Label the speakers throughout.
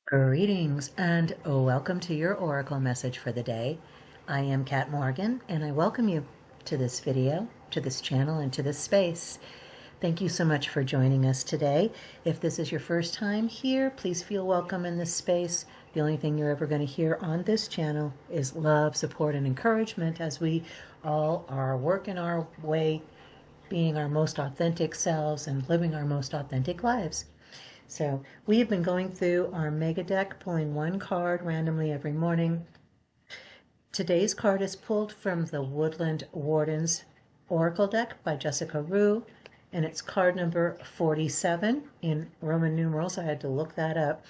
Speaker 1: Greetings and welcome to your Oracle message for the day. I am Kat Morgan and I welcome you to this video, to this channel, and to this space. Thank you so much for joining us today. If this is your first time here, please feel welcome in this space. The only thing you're ever going to hear on this channel is love, support, and encouragement as we all are working our way, being our most authentic selves and living our most authentic lives. So we have been going through our mega deck, pulling one card randomly every morning. Today's card is pulled from the Woodland Wardens Oracle deck by Jessica Rue, and it's card number 47 in Roman numerals. I had to look that up.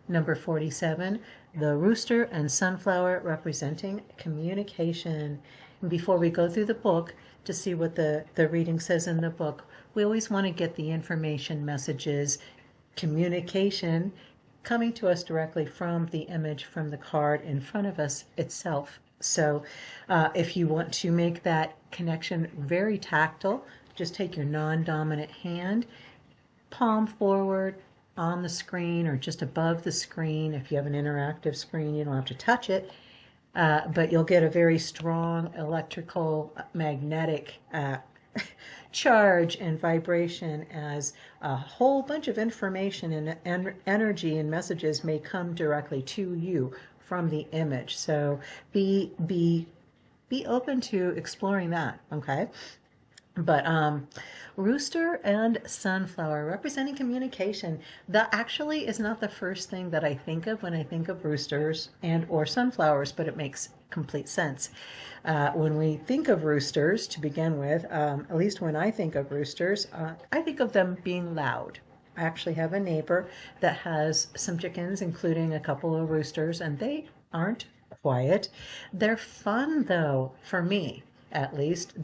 Speaker 1: Number 47, the rooster and sunflower representing communication. And before we go through the book to see what the reading says in the book, we always want to get the information, messages, communication coming to us directly from the image, from the card in front of us itself. So if you want to make that connection very tactile, just take your non-dominant hand, palm forward on the screen or just above the screen. If you have an interactive screen, you don't have to touch it. But you'll get a very strong electrical magnetic charge and vibration as a whole bunch of information and energy and messages may come directly to you from the image. So be open to exploring that, okay? But rooster and sunflower representing communication. That actually is not the first thing that I think of when I think of roosters and or sunflowers, but it makes complete sense. When we think of roosters to begin with, at least when I think of roosters, I think of them being loud. I actually have a neighbor that has some chickens, including a couple of roosters, and they aren't quiet. They're fun though, for me at least.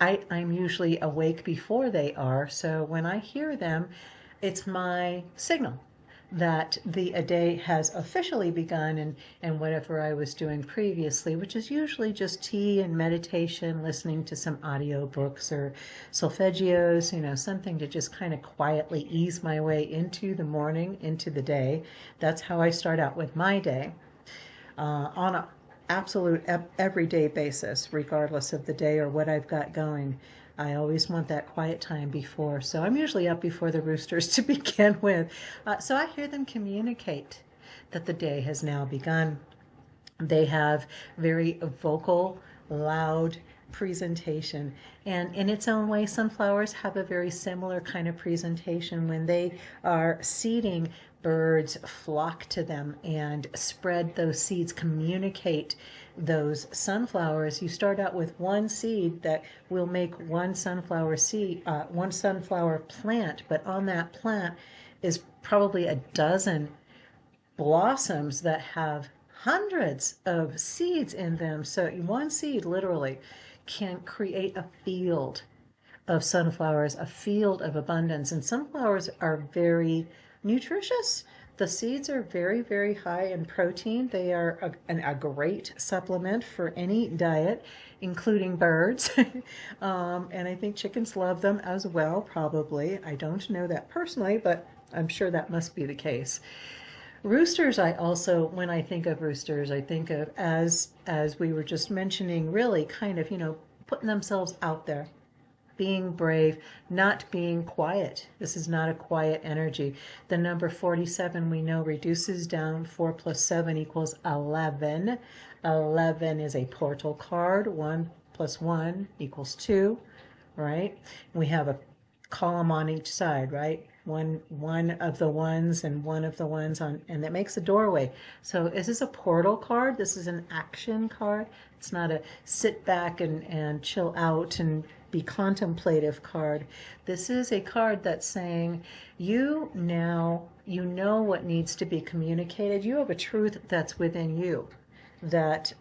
Speaker 1: I'm usually awake before they are, so when I hear them, it's my signal that a day has officially begun, and whatever I was doing previously, which is usually just tea and meditation, listening to some audio books or solfeggios, something to just kind of quietly ease my way into the morning, into the day. That's how I start out with my day. On a absolute everyday basis, regardless of the day or what I've got going. I always want that quiet time before. So I'm usually up before the roosters to begin with. So I hear them communicate that the day has now begun. They have very vocal, loud presentation. And in its own way, sunflowers have a very similar kind of presentation. When they are seeding, birds flock to them and spread those seeds, communicate those sunflowers. You start out with one seed that will make one sunflower seed, one sunflower plant, but on that plant is probably a dozen blossoms that have hundreds of seeds in them. So one seed literally can create a field of sunflowers, a field of abundance. And sunflowers are very nutritious. The seeds are very, very high in protein. They are a great supplement for any diet, including birds. And I think chickens love them as well, probably. I don't know that personally, but I'm sure that must be the case. Roosters, when I think of roosters, I think of, as we were just mentioning, really kind of, putting themselves out there, being brave, not being quiet. This is not a quiet energy. The number 47 we know reduces down. 4 plus 7 equals 11. 11 is a portal card. 1 plus 1 equals 2, right? We have a column on each side, right? One of the ones and one of the ones on, and that makes a doorway. So this is a portal card. This is an action card. It's not a sit back and chill out and be contemplative card. This is a card that's saying you know what needs to be communicated. You have a truth that's within you that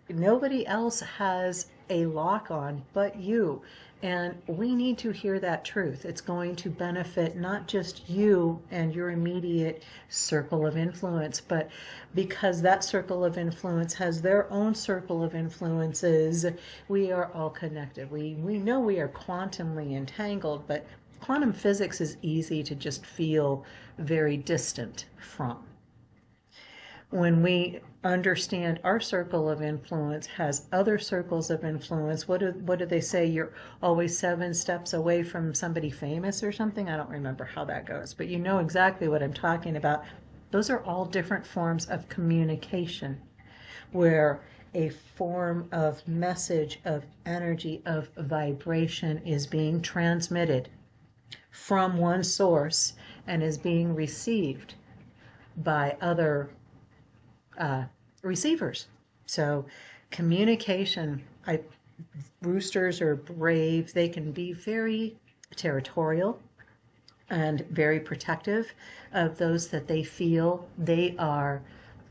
Speaker 1: nobody else has a lock on but you. And we need to hear that truth. It's going to benefit not just you and your immediate circle of influence, but because that circle of influence has their own circle of influences, we are all connected. We know we are quantumly entangled, but quantum physics is easy to just feel very distant from. When we understand our circle of influence has other circles of influence, what do they say? You're always 7 steps away from somebody famous or something. I don't remember how that goes, but you know exactly what I'm talking about. Those are all different forms of communication where a form of message, of energy, of vibration is being transmitted from one source and is being received by other receivers. So communication, roosters are brave. They can be very territorial and very protective of those that they feel they are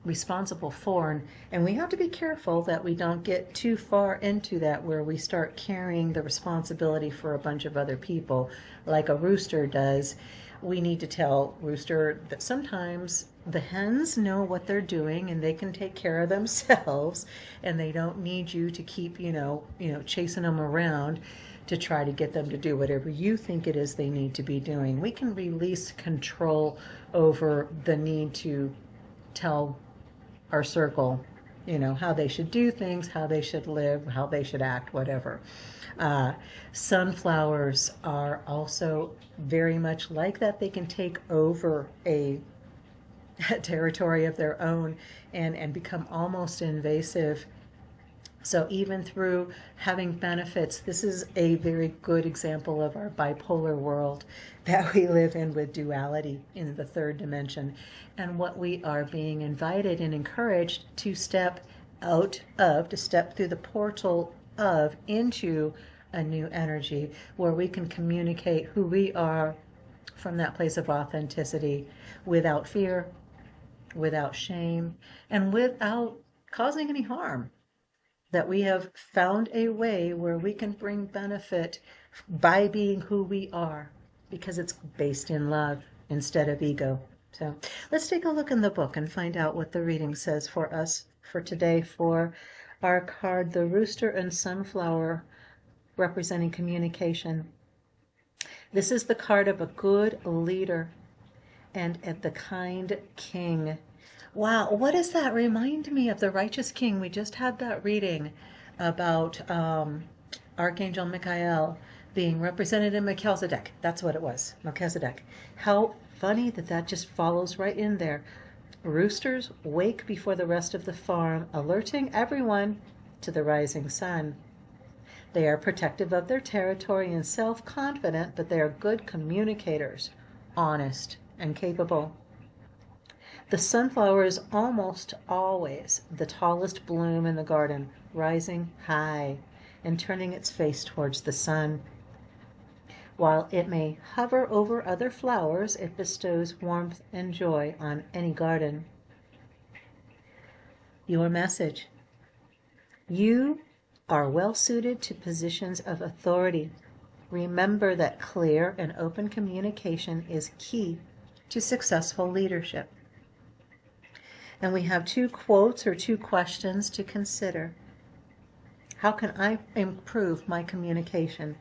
Speaker 1: responsible for. And we have to be careful that we don't get too far into that where we start carrying the responsibility for a bunch of other people like a rooster does. We need to tell Rooster that sometimes the hens know what they're doing and they can take care of themselves, and they don't need you to keep, chasing them around to try to get them to do whatever you think it is they need to be doing. We can release control over the need to tell our circle, how they should do things, how they should live, how they should act, whatever. Sunflowers are also very much like that. They can take over a territory of their own and become almost invasive. So even through having benefits, this is a very good example of our bipolar world that we live in with duality in the 3rd dimension, and what we are being invited and encouraged to step out of, to step through the portal of into a new energy where we can communicate who we are from that place of authenticity without fear, without shame, and without causing any harm. That we have found a way where we can bring benefit by being who we are, because it's based in love instead of ego. So let's take a look in the book and find out what the reading says for us for today for our card, the Rooster and Sunflower, representing communication. This is the card of a good leader and the kind king. Wow, what does that remind me of? The righteous king. We just had that reading about Archangel Michael being represented in Melchizedek. That's what it was, Melchizedek. How funny that that just follows right in there. Roosters wake before the rest of the farm, alerting everyone to the rising sun. They are protective of their territory and self-confident, but they are good communicators, honest and capable. The sunflower is almost always the tallest bloom in the garden, rising high and turning its face towards the sun. While it may hover over other flowers, it bestows warmth and joy on any garden. Your message. You are well suited to positions of authority. Remember that clear and open communication is key to successful leadership. And we have 2 quotes or 2 questions to consider. How can I improve my communication?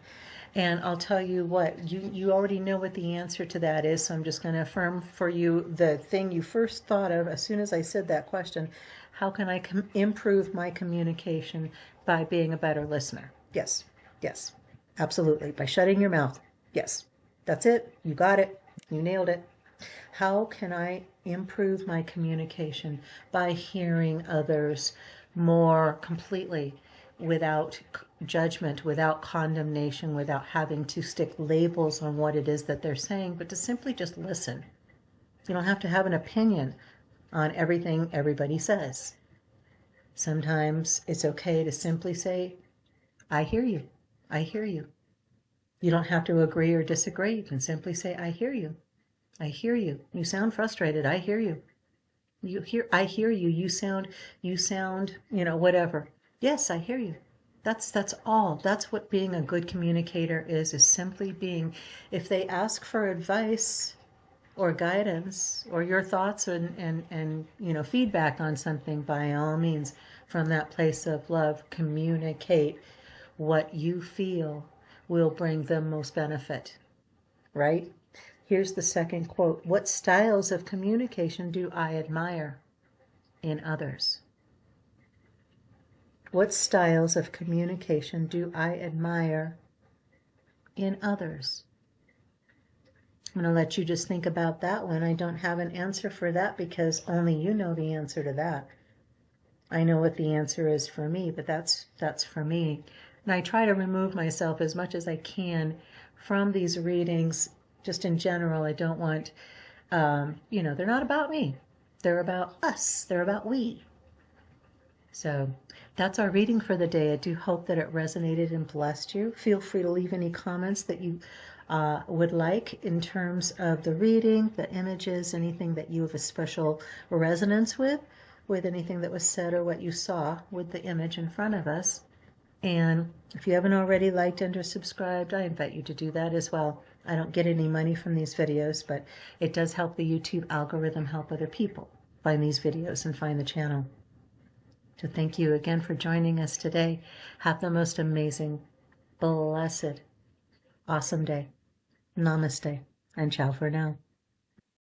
Speaker 1: And I'll tell you what, you already know what the answer to that is, so I'm just going to affirm for you the thing you first thought of as soon as I said that question. How can I improve my communication? By being a better listener. Yes, yes, absolutely. By shutting your mouth. Yes, that's it. You got it. You nailed it. How can I improve my communication? By hearing others more completely, without judgment, without condemnation, without having to stick labels on what it is that they're saying, but to simply just listen. You don't have to have an opinion on everything everybody says. Sometimes it's okay to simply say, I hear you. I hear you. You don't have to agree or disagree. You can simply say, I hear you. I hear you. You sound frustrated. I hear you. I hear you. You sound, whatever. Yes, I hear you. That's all. That's what being a good communicator is simply being, if they ask for advice or guidance or your thoughts and feedback on something, by all means, from that place of love, communicate what you feel will bring them most benefit. right? Here's the second quote. What styles of communication do I admire in others? What styles of communication do I admire in others? I'm going to let you just think about that one. I don't have an answer for that because only you know the answer to that. I know what the answer is for me, but that's for me. And I try to remove myself as much as I can from these readings. Just in general, I don't want, they're not about me. They're about us. They're about we. So that's our reading for the day. I do hope that it resonated and blessed you. Feel free to leave any comments that you would like in terms of the reading, the images, anything that you have a special resonance with anything that was said or what you saw with the image in front of us. And if you haven't already liked and or subscribed, I invite you to do that as well. I don't get any money from these videos, but it does help the YouTube algorithm help other people find these videos and find the channel. So thank you again for joining us today. Have the most amazing, blessed, awesome day. Namaste, and ciao for now.